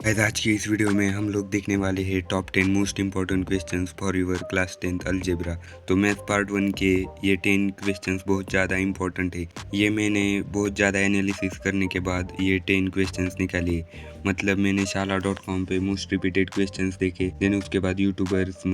आज की इस वीडियो में हम लोग देखने वाले हैं top 10 most important questions for your class 10th algebra. तो मैथ पार्ट 1 के ये 10 क्वेश्चंस बहुत ज़्यादा इम्पॉर्टेंट है। ये मैंने बहुत ज़्यादा एनालिसिस करने के बाद ये 10 क्वेश्चंस निकाले। मतलब मैंने शाला.com पे मोस्ट रिपीटेड क्वेश्चंस देखे, देन उसके बाद यूट्यूबर्स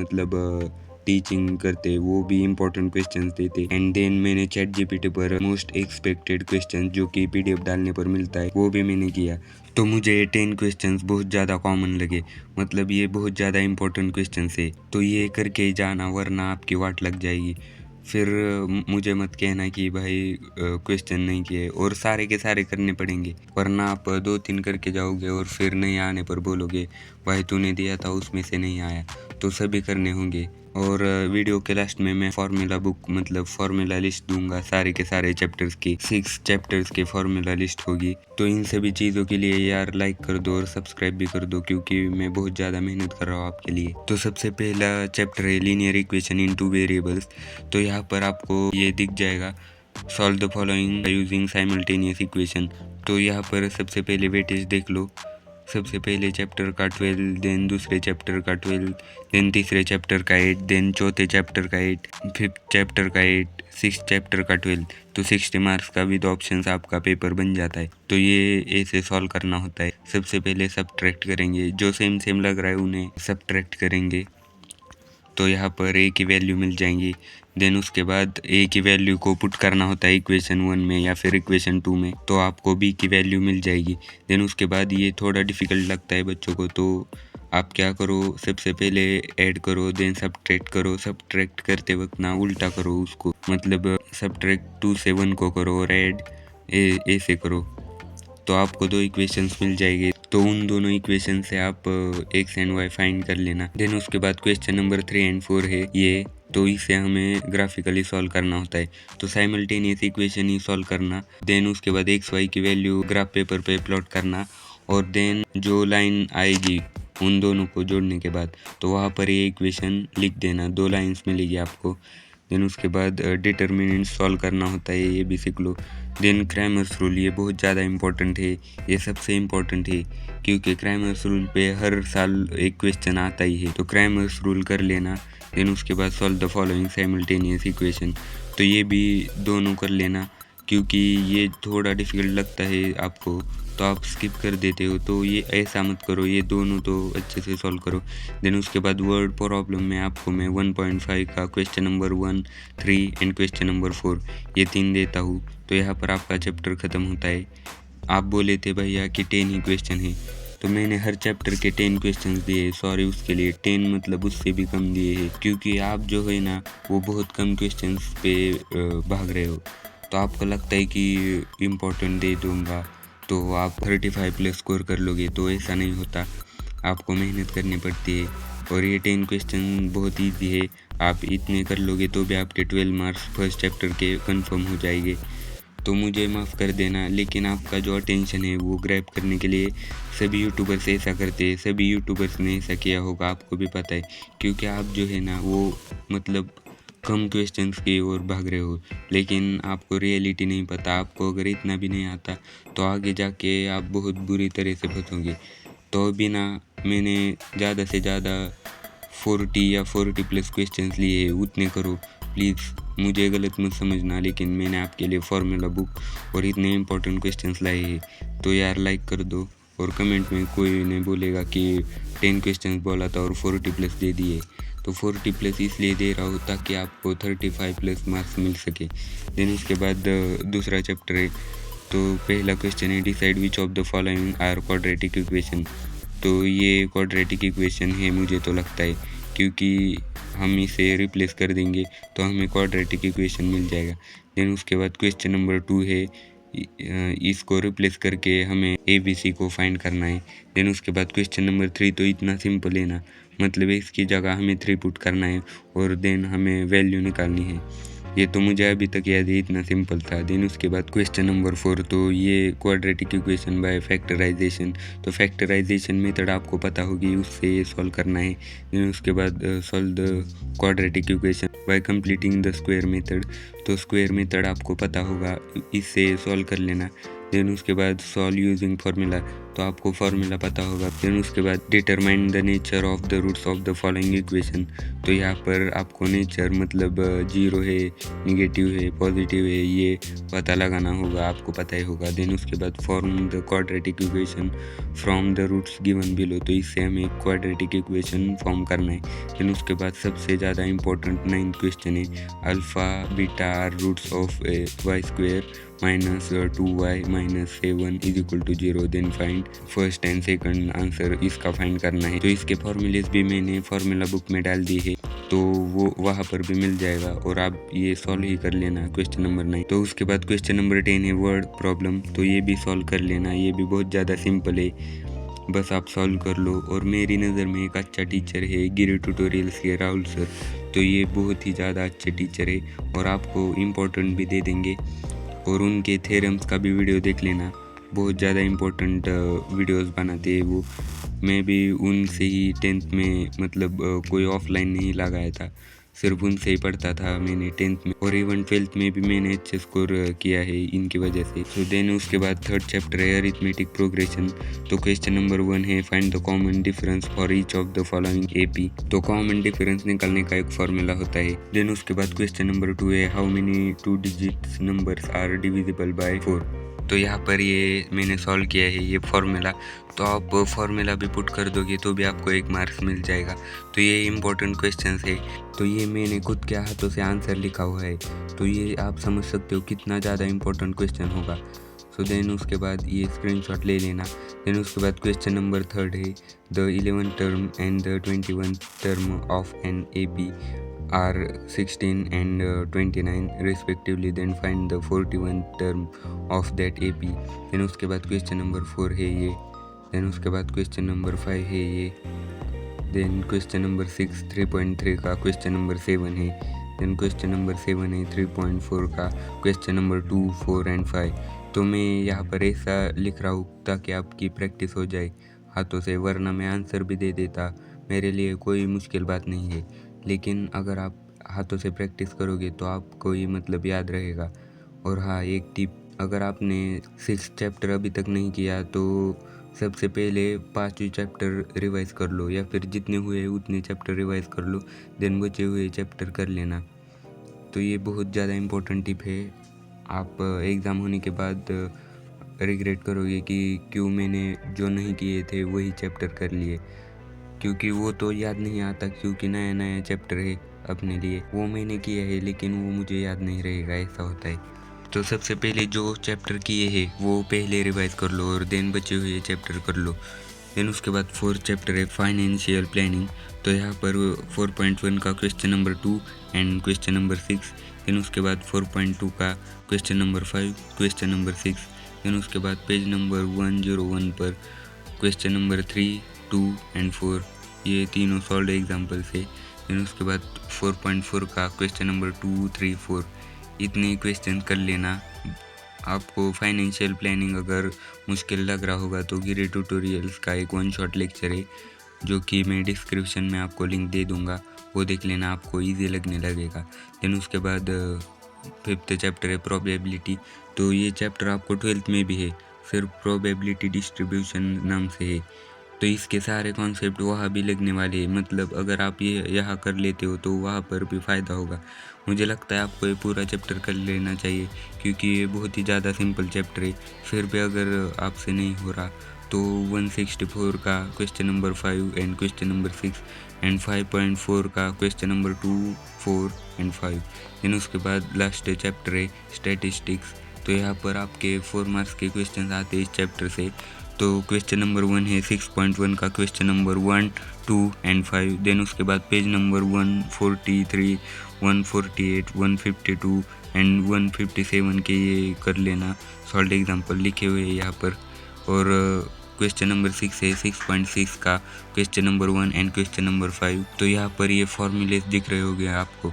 टीचिंग करते वो भी इम्पोर्टेंट क्वेश्चंस देते, एंड देन मैंने चैट जीपीटी पर मोस्ट एक्सपेक्टेड क्वेश्चन जो कि पीडीएफ डालने पर मिलता है वो भी मैंने किया। तो मुझे 10 क्वेश्चंस बहुत ज़्यादा कॉमन लगे, मतलब ये बहुत ज़्यादा इंपॉर्टेंट क्वेश्चंस है। तो ये करके ही जाना वरना आपकी वाट लग जाएगी। फिर मुझे मत कहना कि भाई क्वेश्चन नहीं किए, और सारे के सारे करने पड़ेंगे, वरना आप 2-3 करके जाओगे और फिर नहीं आने पर बोलोगे भाई तूने दिया था उसमें से नहीं आया। तो सभी करने होंगे। और वीडियो के लास्ट में मैं फार्मूला बुक फार्मूला लिस्ट दूंगा, सारे के सारे चैप्टर्स की 6 चैप्टर्स की फार्मूला लिस्ट होगी। तो इन सभी चीज़ों के लिए यार लाइक कर दो और सब्सक्राइब भी कर दो, क्योंकि मैं बहुत ज़्यादा मेहनत कर रहा हूँ आपके लिए। तो सबसे पहला चैप्टर है लीनियर इक्वेशन इन 2 वेरिएबल्स। तो यहाँ पर आपको ये दिख जाएगा, solve the following using simultaneous equation. तो यहाँ पर सबसे पहले वेटेज देख लो। सबसे पहले चैप्टर का 12, देन दूसरे चैप्टर का 12, देन तीसरे चैप्टर का 8, देन चौथे चैप्टर का 8, फिफ्थ चैप्टर का 8, सिक्स चैप्टर का 12। तो 60 मार्क्स का विद ऑप्शंस आपका पेपर बन जाता है। तो ये ऐसे सॉल्व करना होता है। सबसे पहले सब्ट्रैक्ट करेंगे, जो सेम सेम लग रहा है उन्हें सब्ट्रैक्ट करेंगे। तो यहाँ पर ए की वैल्यू मिल जाएंगी। देन उसके बाद ए की वैल्यू को पुट करना होता है इक्वेशन 1 में या फिर इक्वेशन 2 में, तो आपको बी की वैल्यू मिल जाएगी। देन उसके बाद ये थोड़ा डिफ़िकल्ट लगता है बच्चों को, तो आप क्या करो, सबसे पहले ऐड करो, देन सब्ट्रैक्ट करो। सब्ट्रैक्ट करते वक्त ना उल्टा करो उसको, मतलब सब्ट्रैक्ट 2 से 1 को करो और ऐड ए से करो। तो आपको 2 इक्वेशंस मिल जाएंगे। तो उन दोनों इक्वेशन से आप एक्स एंड वाई फाइंड कर लेना। देन उसके बाद क्वेश्चन नंबर 3 एंड 4 है ये, तो इसे हमें ग्राफिकली सॉल्व करना होता है। तो साइमल्टेनियस इक्वेशन ही सॉल्व करना, देन उसके बाद एक्स वाई की वैल्यू ग्राफ पेपर पे प्लॉट करना, और देन जो लाइन आएगी उन दोनों को जोड़ने के बाद तो वहाँ पर ये इक्वेशन लिख देना, 2 लाइन्स मिलेगी आपको। देन उसके बाद डिटर्मिनेंट सॉल्व करना होता है, ये भी सीख लो। देन क्रैमर्स रूल, ये बहुत ज़्यादा इंपॉर्टेंट है, ये सबसे इम्पोर्टेंट है, क्योंकि क्रैमर्स रूल पे हर साल एक क्वेश्चन आता ही है। तो क्रैमर्स रूल कर लेना। देन उसके बाद solve the following simultaneous equation, तो ये भी दोनों कर लेना, क्योंकि ये थोड़ा डिफिकल्ट लगता है आपको तो आप स्किप कर देते हो। तो ये ऐसा मत करो, ये दोनों तो अच्छे से सॉल्व करो। देन उसके बाद वर्ड प्रॉब्लम में आपको मैं 1.5 का question number 1, 3 and question number 4 ये 3 देता हूँ। तो यहाँ पर आपका चैप्टर ख़त्म होता है। आप बोले थे भैया कि 10 ही क्वेश्चन है, तो मैंने हर चैप्टर के 10 क्वेश्चंस दिए। सॉरी उसके लिए, 10 मतलब उससे भी कम दिए हैं, क्योंकि आप जो है ना वो बहुत कम क्वेश्चंस पे भाग रहे हो। तो आपको लगता है कि इम्पोर्टेंट दे दूंगा तो आप 35+ स्कोर कर लोगे, तो ऐसा नहीं होता, आपको मेहनत करनी पड़ती है। और ये 10 क्वेश्चन बहुत ईजी है, आप इतने कर लोगे तो भी आपके 12 मार्क्स फर्स्ट चैप्टर के कंफर्म हो जाएंगे। तो मुझे माफ़ कर देना, लेकिन आपका जो अटेंशन है वो ग्रैब करने के लिए सभी यूट्यूबर्स ऐसा करते हैं। सभी यूट्यूबर्स ने ऐसा किया होगा, आपको भी पता है, क्योंकि आप जो है ना वो मतलब कम क्वेश्चंस की ओर भाग रहे हो, लेकिन आपको रियलिटी नहीं पता। आपको अगर इतना भी नहीं आता तो आगे जाके आप बहुत बुरी तरह से फंसोगे। तो अभी ना मैंने ज़्यादा से ज़्यादा 40 या 40+ क्वेश्चंस लिए, उतने करो प्लीज़, मुझे गलत मत समझना, लेकिन मैंने आपके लिए फार्मूला बुक और इतने इंपॉर्टेंट क्वेश्चंस लाए हैं। तो यार लाइक कर दो, और कमेंट में कोई नहीं बोलेगा कि 10 क्वेश्चंस बोला था और 40+ दे दिए। तो 40+ इसलिए दे रहा हूँ ताकि आपको 35+ मार्क्स मिल सके। देन उसके बाद दूसरा चैप्टर है। तो पहला क्वेश्चन है, decide which of the following are quadratic equation. तो ये क्वाड्रेटिक इक्वेशन है मुझे तो लगता है, क्योंकि हम इसे रिप्लेस कर देंगे तो हमें क्वाड्रेटिक इक्वेशन मिल जाएगा। देन उसके बाद क्वेश्चन नंबर 2 है, इसको रिप्लेस करके हमें ABC को फाइंड करना है। देन उसके बाद क्वेश्चन नंबर 3 तो इतना सिंपल है ना, मतलब इसकी जगह हमें 3 पुट करना है और देन हमें वैल्यू निकालनी है। ये तो मुझे अभी तक याद है, इतना सिंपल था। देन उसके बाद क्वेश्चन नंबर 4, तो ये क्वाड्रेटिक इक्वेशन बाय फैक्टराइजेशन। तो फैक्टराइजेशन मेथड आपको पता होगी, उससे ये सॉल्व करना है। देन उसके बाद solve the quadratic equation by completing the square method. तो स्क्वायर मेथड आपको पता होगा, इससे सॉल्व कर लेना। देन उसके बाद सॉल्व यूजिंग फार्मूला। तो आपको फार्मूला पता होगा। फिर उसके बाद determine the nature of the roots of the following equation, तो यहाँ पर आपको नेचर मतलब जीरो है, निगेटिव है, पॉजिटिव है, ये पता लगाना होगा, आपको पता ही होगा। देन उसके बाद form the quadratic equation from the roots given below, तो इससे हमें एक क्वाड्रेटिक इक्वेशन फॉर्म करना है। देन उसके बाद सबसे ज़्यादा इंपॉर्टेंट 9th क्वेश्चन है, alpha beta are roots of y square minus 2y minus 7 is equal to 0। Then find first and second answer, इसका फाइंड करना है। तो इसके फॉर्मूलेस भी मैंने फार्मूला बुक में डाल दी है, तो वो वहाँ पर भी मिल जाएगा और आप ये सॉल्व ही कर लेना क्वेश्चन नंबर 9। तो उसके बाद क्वेश्चन नंबर 10 है वर्ड प्रॉब्लम, तो ये भी सॉल्व कर लेना, ये भी बहुत ज़्यादा सिंपल है, बस आप सॉल्व कर लो। और मेरी नज़र में एक अच्छा टीचर है गिरी ट्यूटोरियल्स के राहुल सर, तो ये बहुत ही ज़्यादा अच्छे टीचर है और आपको इम्पोर्टेंट भी दे देंगे। और उनके थ्योरम्स का भी वीडियो देख लेना, बहुत ज़्यादा इम्पोर्टेंट वीडियोस बनाते हैं वो। मैं भी उनसे ही 10th में मतलब कोई ऑफलाइन नहीं लगाया था, सिर्फ उनसे ही पढ़ता था मैंने 10th में, और इवन 12th में भी मैंने अच्छे स्कोर किया है इनकी वजह से। तो देन उसके बाद 3rd चैप्टर है अरिथमेटिक प्रोग्रेशन, तो क्वेश्चन नंबर 1 है find the common difference for each of the following AP, तो कॉमन डिफरेंस निकालने का एक फॉर्मूला होता है। देन उसके बाद क्वेश्चन नंबर 2 है how many 2 digits numbers are divisible by 4, तो यहाँ पर ये मैंने सॉल्व किया है ये फॉर्मूला, तो आप फॉर्मूला भी पुट कर दोगे तो भी आपको 1 मार्क्स मिल जाएगा। तो ये इम्पोर्टेंट क्वेश्चन है, तो ये मैंने खुद के हाथों से आंसर लिखा हुआ है, तो ये आप समझ सकते हो कितना ज़्यादा इम्पोर्टेंट क्वेश्चन होगा। सो देन उसके बाद ये स्क्रीनशॉट ले लेना। देन उसके बाद क्वेश्चन नंबर 3 है the 11 term and the 21 term of an A P are 16 and 29 respectively, then find the 41 term of that AP। then उसके बाद क्वेश्चन नंबर 4 है ये, then उसके बाद क्वेश्चन नंबर 5 है ये, then क्वेश्चन नंबर 6 3.3 का क्वेश्चन नंबर 7 है, then क्वेश्चन नंबर 7 है 3.4 का क्वेश्चन नंबर 2 4 एंड 5। तो मैं यहाँ पर ऐसा लिख रहा हूँ ताकि आपकी प्रैक्टिस हो जाए हाथों से, वरना मैं आंसर भी दे देता, मेरे लिए कोई मुश्किल बात नहीं है। लेकिन अगर आप हाथों से प्रैक्टिस करोगे तो आपको ये मतलब याद रहेगा। और हाँ, एक टिप, अगर आपने 6th चैप्टर अभी तक नहीं किया तो सबसे पहले 5वीं चैप्टर रिवाइज़ कर लो, या फिर जितने हुए उतने चैप्टर रिवाइज़ कर लो, देन बचे हुए चैप्टर कर लेना। तो ये बहुत ज़्यादा इम्पोर्टेंट टिप है, आप एग्ज़ाम होने के बाद रिग्रेट करोगे कि क्यों मैंने जो नहीं किए थे वही चैप्टर कर लिए, क्योंकि वो तो याद नहीं आता, क्योंकि नया नया चैप्टर है अपने लिए, वो मैंने किया है लेकिन वो मुझे याद नहीं रहेगा, ऐसा होता है। तो सबसे पहले जो चैप्टर किए हैं वो पहले रिवाइज कर लो और देन बचे हुए चैप्टर कर लो। देन उसके बाद 4th चैप्टर है फाइनेंशियल प्लानिंग, तो यहाँ पर 4.1 का question number 2 and question number 6। Then उसके बाद 4.2 का question number 5 question number 6। Then उसके बाद पेज नंबर 101 पर क्वेश्चन नंबर 3 2 एंड 4, ये तीनों सॉल्व एग्जाम्पल्स है। देन उसके बाद 4.4 का क्वेश्चन नंबर 2 3 4, इतने क्वेश्चन कर लेना। आपको फाइनेंशियल प्लानिंग अगर मुश्किल लग रहा होगा तो गिरी ट्यूटोरियल्स का एक 1 शॉट लेक्चर है जो कि मैं डिस्क्रिप्शन में आपको लिंक दे दूंगा, वो देख लेना, आपको ईजी लगने लगेगा। देन उसके बाद 5th चैप्टर है प्रोबेबिलिटी, तो ये चैप्टर आपको 12th में भी है, सिर्फ प्रोबेबिलिटी डिस्ट्रीब्यूशन नाम से है, तो इसके सारे कॉन्सेप्ट वहाँ भी लगने वाले हैं, मतलब अगर आप ये यहाँ कर लेते हो तो वहाँ पर भी फ़ायदा होगा। मुझे लगता है आपको ये पूरा चैप्टर कर लेना चाहिए क्योंकि ये बहुत ही ज़्यादा सिंपल चैप्टर है। फिर भी अगर आपसे नहीं हो रहा तो 164 का question number 5 and question number 6 and 5.4 का क्वेश्चन नंबर 2 4 एंड 5। देन उसके बाद लास्ट चैप्टर है स्टैटिस्टिक्स, तो यहाँ पर आपके 4 मार्क्स के क्वेश्चन आते हैं इस चैप्टर से। तो क्वेश्चन नंबर 1 है 6.1 का क्वेश्चन नंबर 1 2 एंड 5। देन उसके बाद पेज नंबर 143 148 152 एंड 157 के ये कर लेना, सॉल्व एग्जाम्पल लिखे हुए हैं यहाँ पर। और क्वेश्चन नंबर 6 है 6.6 का question number 1 and question number 5, तो यहाँ पर ये फॉर्मूलेस दिख रहे होंगे आपको।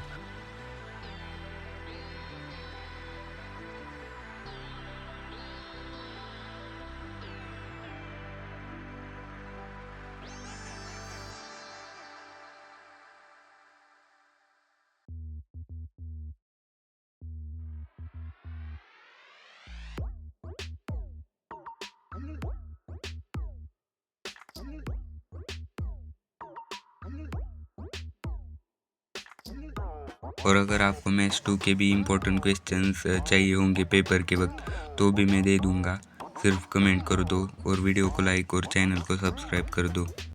और अगर आपको मैथ्स 2 के भी इम्पोर्टेंट क्वेश्चंस चाहिए होंगे पेपर के वक्त तो भी मैं दे दूँगा। सिर्फ कमेंट कर दो और वीडियो को लाइक और चैनल को सब्सक्राइब कर दो।